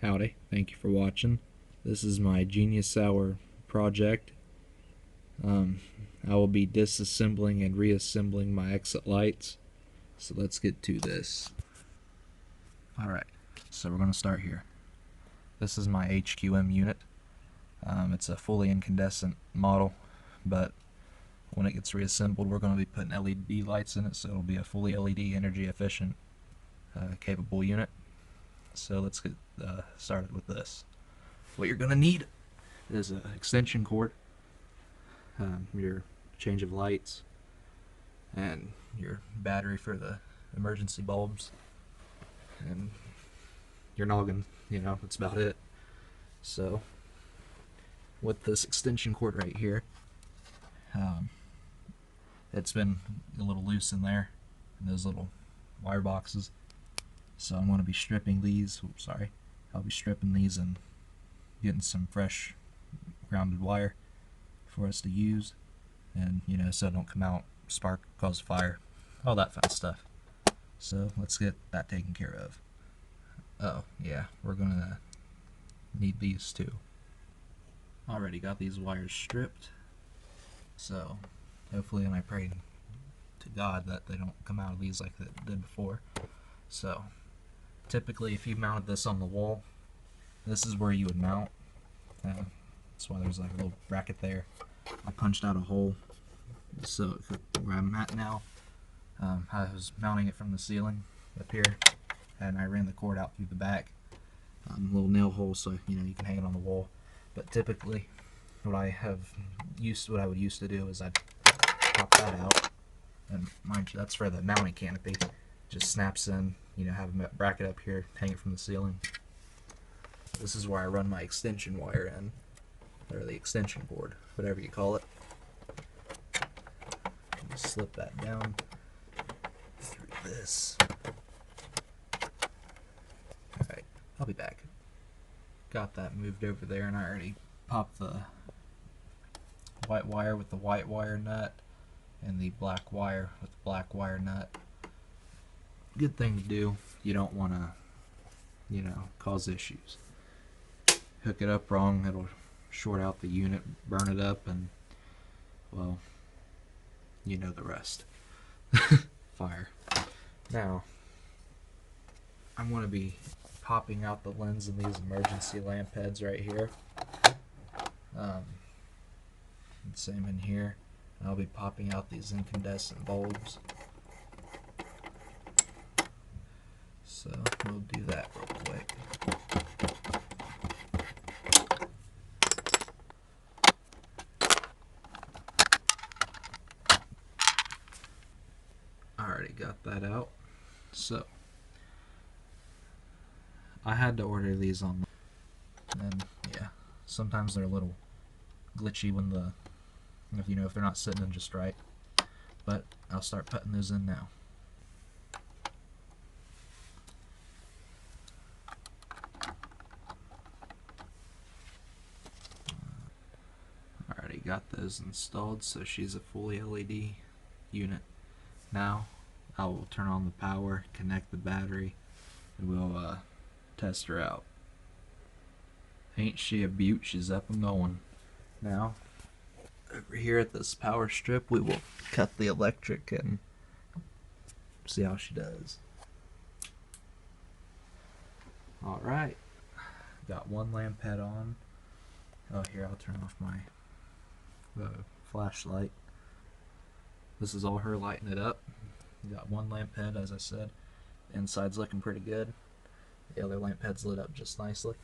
Howdy, thank you for watching. This is my Genius Hour project. Um, I will be disassembling and reassembling my exit lights. So let's get to this. Alright, so we're going to start here. This is my HQM unit. It's a fully incandescent model, but when it gets reassembled we're going to be putting LED lights in it, so it'll be a fully LED energy efficient capable unit. So let's get started with this. What you're going to need is an extension cord, your change of lights, and your battery for the emergency bulbs, and your noggin. That's about it. So with this extension cord right here, it's been a little loose in there in those little wire boxes, so I'm going to be stripping these. I'll be stripping these and getting some fresh grounded wire for us to use, and so it don't come out, spark, cause fire, all that fun stuff. So let's get that taken care of. Oh yeah, we're gonna need these too. Already got these wires stripped, so hopefully, and I pray to God that they don't come out of these like they did before. So typically if you mounted this on the wall, this is where you would mount. That's why there's like a little bracket there. I punched out a hole so where I'm at now. I was mounting it from the ceiling up here, and I ran the cord out through the back. A little nail hole so you can hang it on the wall. But typically, what I would used to do is I'd pop that out, and mind you, that's for the mounting canopy. Just snaps in. Have a bracket up here, hang it from the ceiling. This is where I run my extension wire in, or the extension cord, whatever you call it. Just slip that down through this. Alright, I'll be back. Got that moved over there, and I already popped the white wire with the white wire nut and the black wire with the black wire nut. Good thing to do. You don't want to, cause issues. Hook it up wrong, it'll short out the unit, burn it up, and, well, you know the rest. Fire. Now, I'm going to be popping out the lens in these emergency lamp heads right here. Same in here. I'll be popping out these incandescent bulbs. So we'll do that real quick. Already got that out. So I had to order these online, and yeah, sometimes they're a little glitchy when if they're not sitting in just right. But I'll start putting those in now. Already got those installed, so she's a fully LED unit. Now I will turn on the power, connect the battery, and we'll test her out. Ain't she a beaut? She's up and going. Now, over here at this power strip, we will cut the electric and see how she does. Alright, got one lamp head on. Oh, here, I'll turn off my flashlight. This is all her lighting it up. Got one lamp head, as I said. Inside's looking pretty good. The other lamp head's lit up just nicely.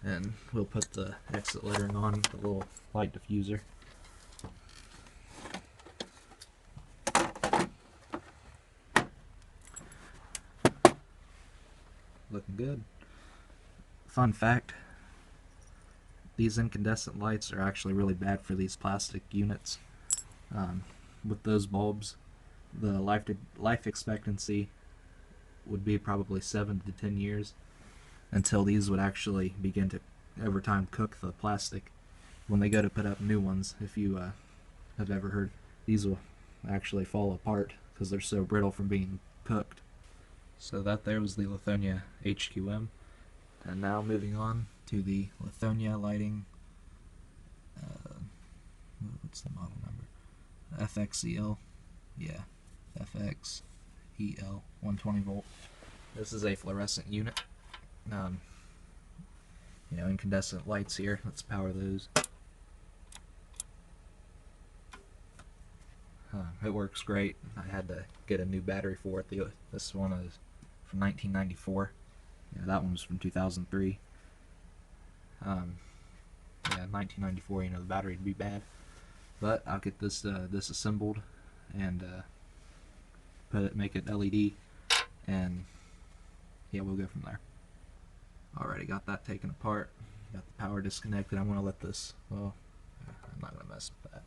And we'll put the exit lettering on, the little light diffuser. Looking good. Fun fact, these incandescent lights are actually really bad for these plastic units. With those bulbs, the life expectancy would be probably 7 to 10 years until these would actually begin to, over time, cook the plastic. When they go to put up new ones, if you have ever heard, these will actually fall apart because they're so brittle from being cooked. So that there was the Lithonia HQM. And now moving on to the Lithonia lighting. What's the model number? FXEL. Yeah, FXEL 120 volt. This is a fluorescent unit. Incandescent lights here. Let's power those. It works great. I had to get a new battery for it. This one is from 1994. Yeah, that one was from 2003. 1994. The battery would be bad, but I'll get this disassembled and make it LED, and yeah, we'll go from there. Alrighty, got that taken apart. Got the power disconnected. I'm gonna let this. Well, I'm not gonna mess with that.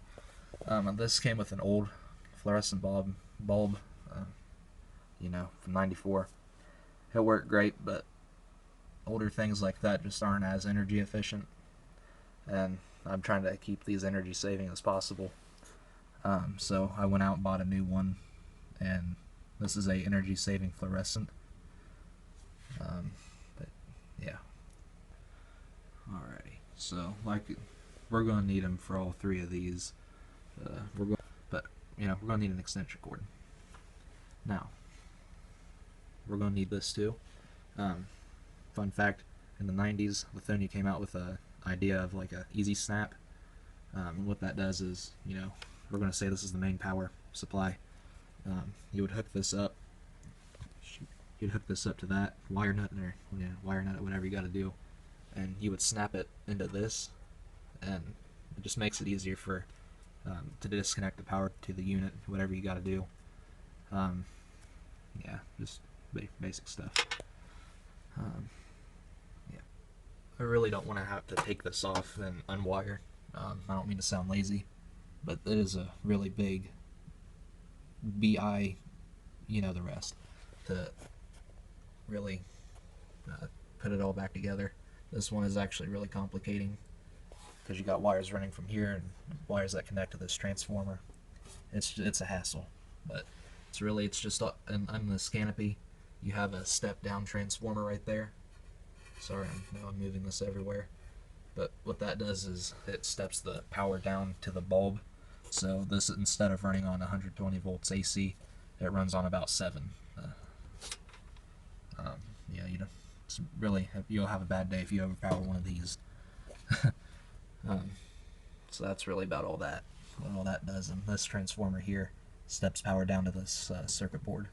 This came with an old fluorescent bulb, from '94. It worked great, but older things like that just aren't as energy efficient, and I'm trying to keep these energy saving as possible. So I went out and bought a new one, and this is a energy saving fluorescent. But yeah. Alrighty, so we're gonna need them for all three of these. We're gonna need an extension cord. Now, we're gonna need this too. Fun fact: in the '90s, Lithonia came out with a idea of like a easy snap. And what that does is, we're gonna say this is the main power supply. You would hook this up. You'd hook this up to that wire nut it, whatever you got to do, and you would snap it into this, and it just makes it easier for to disconnect the power to the unit, whatever you got to do. Yeah, just basic stuff. Yeah, I really don't want to have to take this off and unwire. I don't mean to sound lazy, but it is a really big BI, the rest, to really put it all back together. This one is actually really complicating because you got wires running from here and wires that connect to this transformer. It's a hassle, but it's just on this canopy. You have a step down transformer right there. Sorry, I'm moving this everywhere. But what that does is it steps the power down to the bulb. So this, instead of running on 120 volts AC, it runs on about 7. It's really, you'll have a bad day if you overpower one of these. So that's really about all that does. And this transformer here steps power down to this circuit board.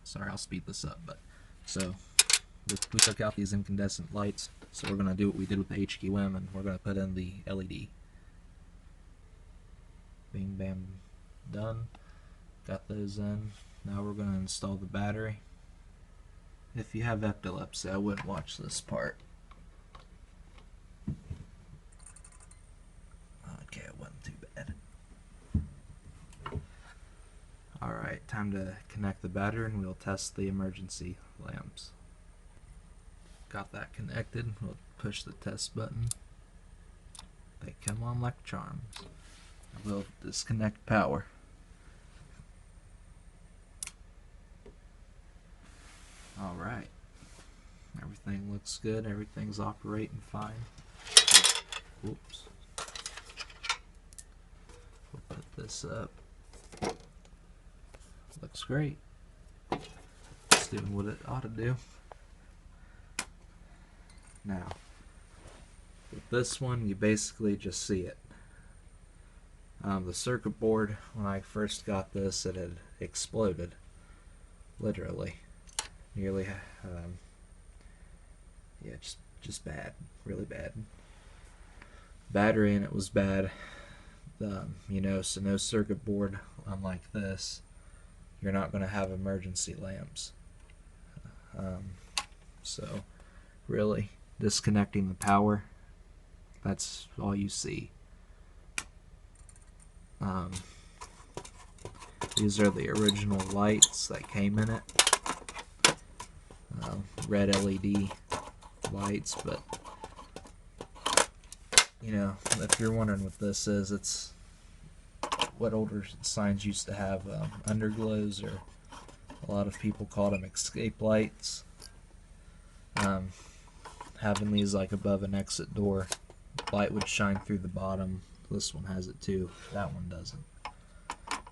Sorry, I'll speed this up. But so we took out these incandescent lights, so we're going to do what we did with the HQM, and we're going to put in the LED. Bing, bam, done. Got those in. Now we're going to install the battery. If you have epilepsy, I wouldn't watch this part. Okay, it wasn't too bad. Alright, time to connect the battery, and we'll test the emergency lamps. Got that connected. We'll push the test button. They come on like charms. We'll disconnect power. Alright. Everything looks good. Everything's operating fine. Whoops. We'll put this up. Looks great. It's doing what it ought to do. Now, with this one, you basically just see it. The circuit board, when I first got this, it had exploded. Literally. Nearly, yeah, just bad. Really bad. Battery in it was bad. So no circuit board, unlike this, you're not going to have emergency lamps. So, really, disconnecting the power, that's all you see. These are the original lights that came in it. Red LED lights, but if you're wondering what this is, it's what older signs used to have, underglows, or a lot of people called them escape lights. Having these like above an exit door, light would shine through the bottom. This one has it too. That one doesn't.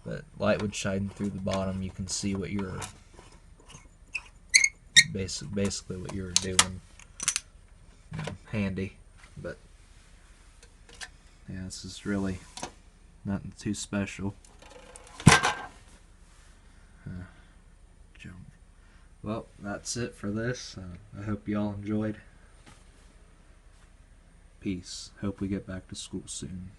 But light would shine through the bottom. You can see what you're basically what you're doing. You know, handy. But yeah, this is really nothing too special. Well, that's it for this. I hope you all enjoyed. Peace. Hope we get back to school soon.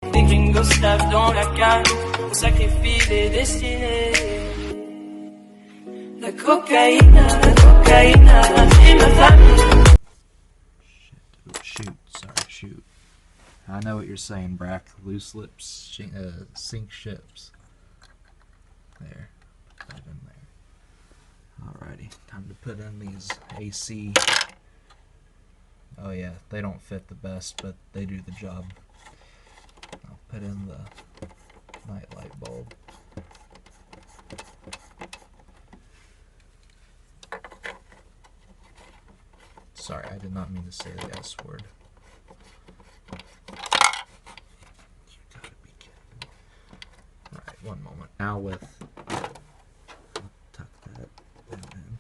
Des gringos se lavent dans la cave, on sacrifie des destinées. La cocaïne, c'est ma famille. Shoot. Sorry, shoot. I know what you're saying, Brack. Loose lips sink ships. There. Put that in there. Alrighty. Time to put in these AC. Oh yeah, they don't fit the best, but they do the job. I'll put in the night light bulb. Sorry, I did not mean to say the S word. You gotta be kidding me. Alright, one moment. Now with... I'll tuck that in.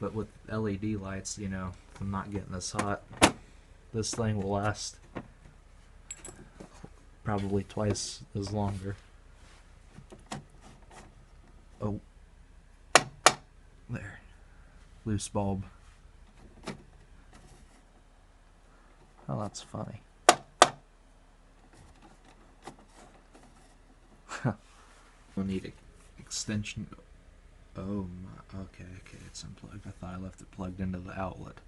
But with LED lights, you know, if I'm not getting this hot, this thing will last probably twice as longer. Oh. There. Loose bulb. Oh, that's funny. We'll need an extension. Oh my, okay, it's unplugged. I thought I left it plugged into the outlet.